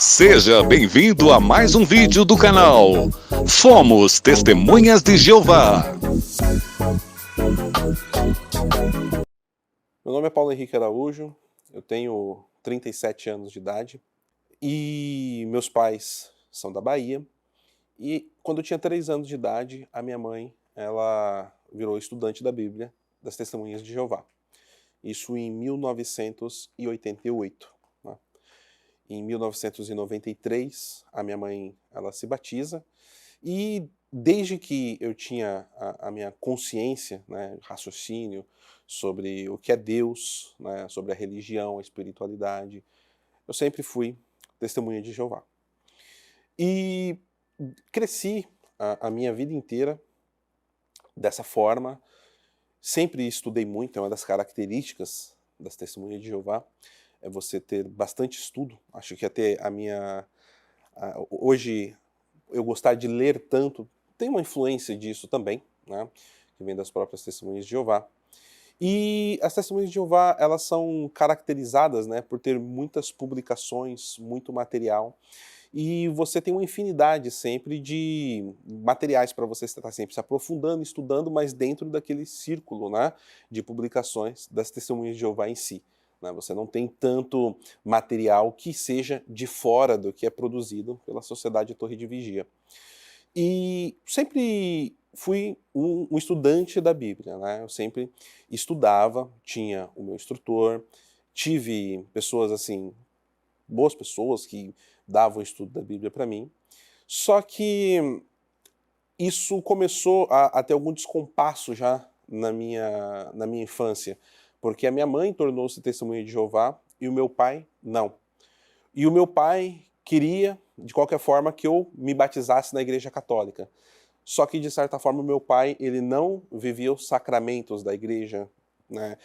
Seja bem-vindo a mais um vídeo do canal Fomos Testemunhas de Jeová. Meu nome é Paulo Henrique Araújo, eu tenho 37 anos de idade e meus pais são da Bahia. E quando eu tinha 3 anos de idade, a minha mãe, ela virou estudante da Bíblia das Testemunhas de Jeová. Isso em 1988. Né? Em 1993, a minha mãe, ela se batiza. E desde que eu tinha a minha consciência, né, raciocínio sobre o que é Deus, né, sobre a religião, a espiritualidade, eu sempre fui testemunha de Jeová. E cresci a minha vida inteira dessa forma, sempre estudei muito, é uma das características das testemunhas de Jeová, é você ter bastante estudo. Acho que até hoje eu gostar de ler tanto, tem uma influência disso também, né, que vem das próprias testemunhas de Jeová. E as testemunhas de Jeová, elas são caracterizadas, né, por ter muitas publicações, muito material, e você tem uma infinidade sempre de materiais para você estar sempre se aprofundando, estudando, mas dentro daquele círculo, né, de publicações das testemunhas de Jeová em si. Né? Você não tem tanto material que seja de fora do que é produzido pela Sociedade Torre de Vigia. E sempre fui um estudante da Bíblia, né? Eu sempre estudava, tinha o meu instrutor, tive pessoas assim, boas pessoas que davam o estudo da Bíblia para mim, só que isso começou a ter algum descompasso já na minha infância, porque a minha mãe tornou-se testemunha de Jeová e o meu pai não. E o meu pai queria, de qualquer forma, que eu me batizasse na Igreja Católica. Só que, de certa forma, o meu pai ele não vivia os sacramentos da igreja. Né?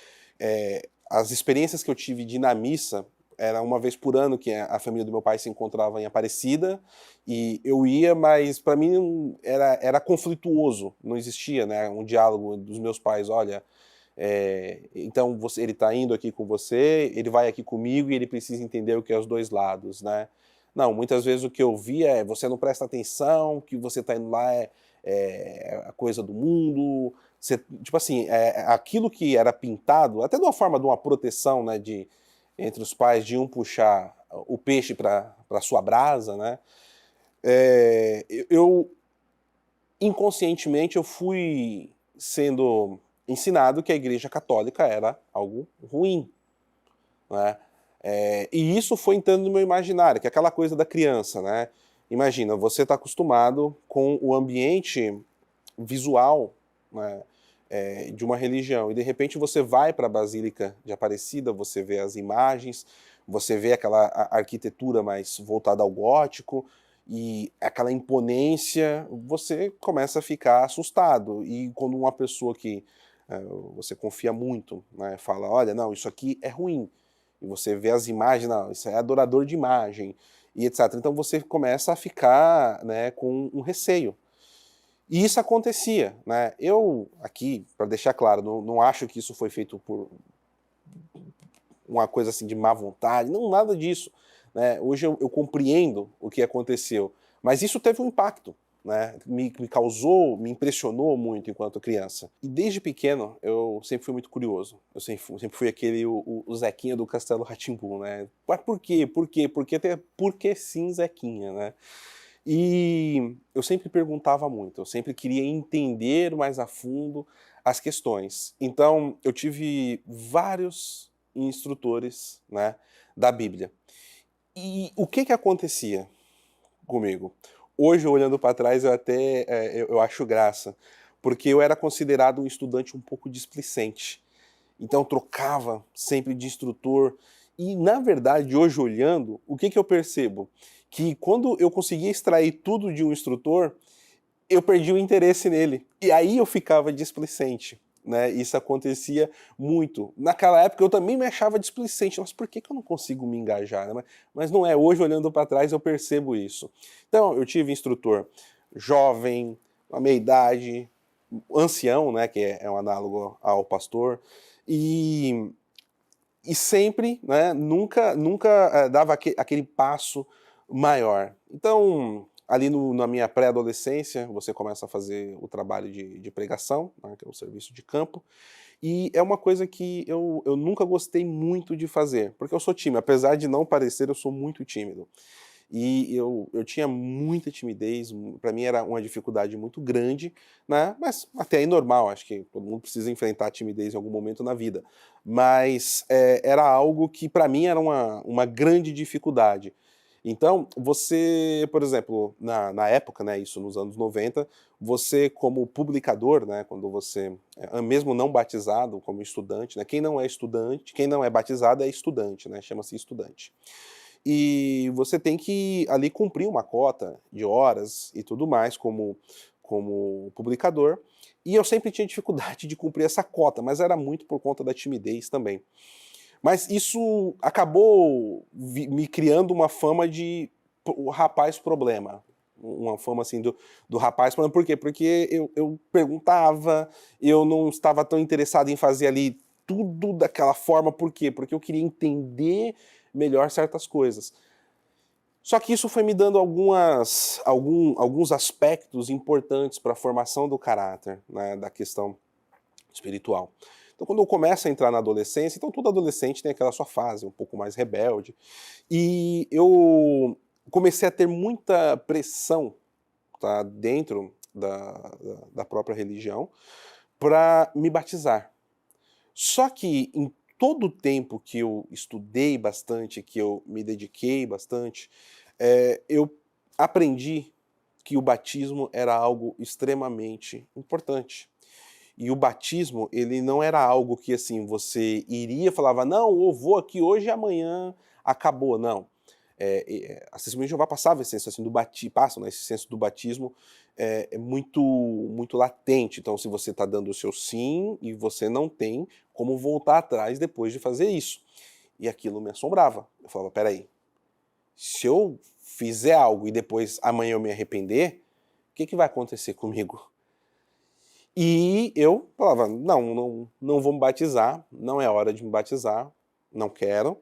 As experiências que eu tive de ir na missa era uma vez por ano que a família do meu pai se encontrava em Aparecida, e eu ia, mas para mim era conflituoso, não existia, né, um diálogo dos meus pais, olha, então ele está indo aqui com você, ele vai aqui comigo e ele precisa entender o que é os dois lados, né? Não, muitas vezes o que eu via é você não presta atenção, que você está indo lá é a coisa do mundo, você, tipo assim, aquilo que era pintado, até de uma forma de uma proteção, né, entre os pais, de um puxar o peixe para sua brasa, né? Eu inconscientemente eu fui sendo ensinado que a Igreja Católica era algo ruim, né? E isso foi entrando no meu imaginário, que é aquela coisa da criança, né? Imagina, você está acostumado com o ambiente visual, né, de uma religião, e de repente você vai para a Basílica de Aparecida, você vê as imagens, você vê aquela arquitetura mais voltada ao gótico, e aquela imponência, você começa a ficar assustado. E quando uma pessoa que você confia muito, né, fala, olha, não, isso aqui é ruim, e você vê as imagens, não, isso é adorador de imagem, e etc. Então você começa a ficar, né, com um receio. E isso acontecia, né? Eu, aqui, para deixar claro, não acho que isso foi feito por uma coisa assim de má vontade, não, nada disso. Né? Hoje eu compreendo o que aconteceu, mas isso teve um impacto, né? Me causou, me impressionou muito enquanto criança. E desde pequeno eu sempre fui muito curioso. Eu sempre fui aquele o Zequinha do Castelo Rá-Tim-Bum, né? Mas por quê? Por quê? Porque sim, Zequinha, né? E eu sempre perguntava muito, eu sempre queria entender mais a fundo as questões. Então, eu tive vários instrutores, né, da Bíblia. E o que acontecia comigo? Hoje, olhando para trás, eu acho graça, porque eu era considerado um estudante um pouco displicente. Então, eu trocava sempre de instrutor. E, na verdade, hoje olhando, o que eu percebo? Que quando eu conseguia extrair tudo de um instrutor, eu perdi o interesse nele. E aí eu ficava displicente. Né? Isso acontecia muito. Naquela época eu também me achava displicente. Mas por que eu não consigo me engajar? Né? Mas não é. Hoje, olhando para trás, eu percebo isso. Então, eu tive instrutor jovem, a meia idade, ancião, né? Que é um análogo ao pastor. E sempre, né, nunca dava aquele passo maior. Então, ali na minha pré-adolescência, você começa a fazer o trabalho de pregação, né, que é o serviço de campo, e é uma coisa que eu nunca gostei muito de fazer, porque eu sou tímido, apesar de não parecer, eu sou muito tímido. E eu tinha muita timidez, para mim era uma dificuldade muito grande, né? Mas até aí normal, acho que todo mundo precisa enfrentar a timidez em algum momento na vida. Mas era algo que para mim era uma grande dificuldade. Então, você, por exemplo, na época, né, isso nos anos 90, você como publicador, né, quando você, mesmo não batizado, como estudante, né, quem não é estudante, quem não é batizado é estudante, né, chama-se estudante. E você tem que ali cumprir uma cota de horas e tudo mais como publicador. E eu sempre tinha dificuldade de cumprir essa cota, mas era muito por conta da timidez também. Mas isso acabou me criando uma fama de o rapaz problema. Uma fama assim do rapaz problema. Por quê? Porque eu perguntava, eu não estava tão interessado em fazer ali tudo daquela forma. Por quê? Porque eu queria entender melhor certas coisas. Só que isso foi me dando alguns aspectos importantes para a formação do caráter, né, da questão espiritual. Então, quando eu começo a entrar na adolescência, então todo adolescente tem aquela sua fase um pouco mais rebelde, e eu comecei a ter muita pressão, tá, dentro da própria religião para me batizar. Só que em todo o tempo que eu estudei bastante, que eu me dediquei bastante, eu aprendi que o batismo era algo extremamente importante. E o batismo, ele não era algo que, assim, você iria e falava, não, eu vou aqui hoje e amanhã acabou, não. A Testemunha de Jeová passava esse senso, assim, passam, né, esse senso do batismo é muito, muito latente. Então, se você está dando o seu sim e você não tem como voltar atrás depois de fazer isso. E aquilo me assombrava. Eu falava, peraí, se eu fizer algo e depois amanhã eu me arrepender, o que vai acontecer comigo? E eu falava, não vou me batizar, não é hora de me batizar, não quero.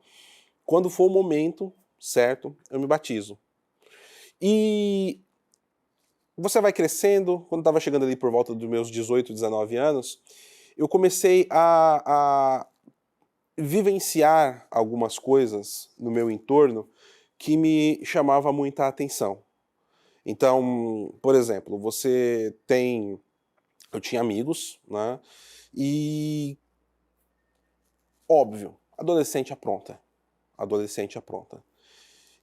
Quando for o momento certo, eu me batizo. E você vai crescendo, quando estava chegando ali por volta dos meus 18, 19 anos, eu comecei a vivenciar algumas coisas no meu entorno que me chamava muita atenção. Então, por exemplo, eu tinha amigos, né? E óbvio, adolescente apronta. Adolescente apronta.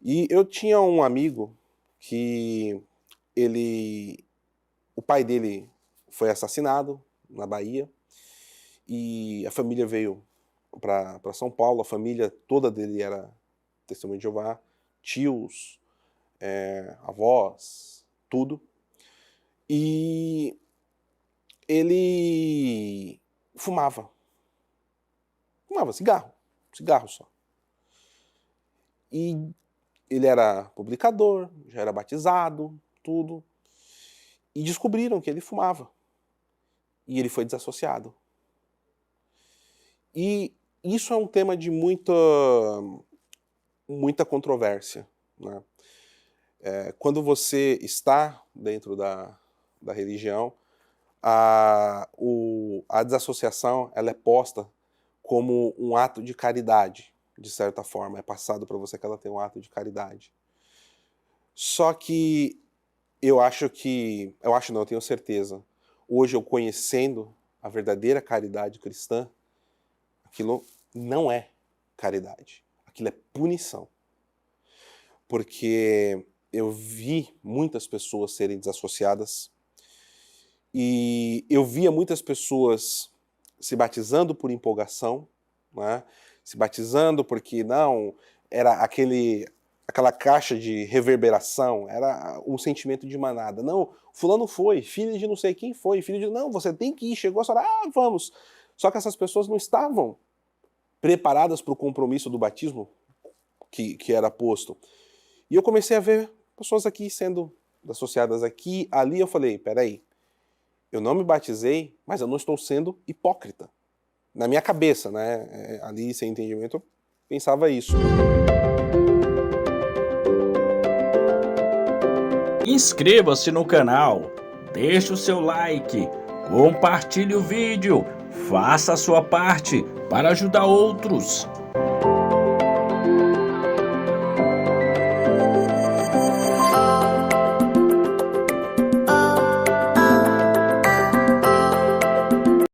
E eu tinha um amigo que o pai dele foi assassinado na Bahia e a família veio para São Paulo, a família toda dele era Testemunha de Jeová, tios, avós, tudo. E ele fumava cigarro só. E ele era publicador, já era batizado, tudo. E descobriram que ele fumava. E ele foi desassociado. E isso é um tema de muita controvérsia, né? Quando você está dentro da religião, a desassociação ela é posta como um ato de caridade, de certa forma. É passado para você que ela tem um ato de caridade. Só que eu tenho certeza, hoje eu conhecendo a verdadeira caridade cristã, aquilo não é caridade, aquilo é punição. Porque eu vi muitas pessoas serem desassociadas e eu via muitas pessoas se batizando por empolgação, né? Se batizando porque não, era aquela caixa de reverberação, era um sentimento de manada. Não, fulano foi, filho de não sei quem foi, filho de... Não, você tem que ir, chegou a hora, vamos. Só que essas pessoas não estavam preparadas para o compromisso do batismo que era posto. E eu comecei a ver pessoas aqui sendo associadas aqui, ali, eu falei, peraí, eu não me batizei, mas eu não estou sendo hipócrita. Na minha cabeça, né, ali sem entendimento, eu pensava isso. Inscreva-se no canal, deixe o seu like, compartilhe o vídeo, faça a sua parte para ajudar outros.